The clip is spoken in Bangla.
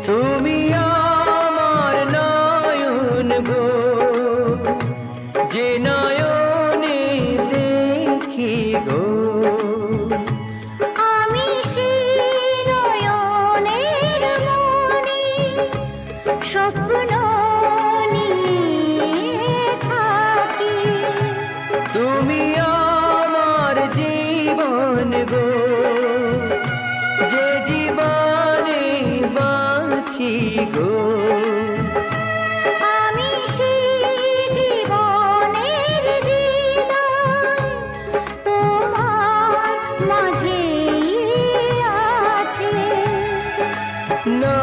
তুমি আমার নয়ন গো, যে নয়নে দেখি গো, আমি সেই নয়নের মনি স্বপ্ন নিয়ে থাকি। তুমি আমার জীবন গো, যে জীবনে বাঁচি গো, আমি সেই জীবনের হৃদয় তোমার মাঝেই আছে। না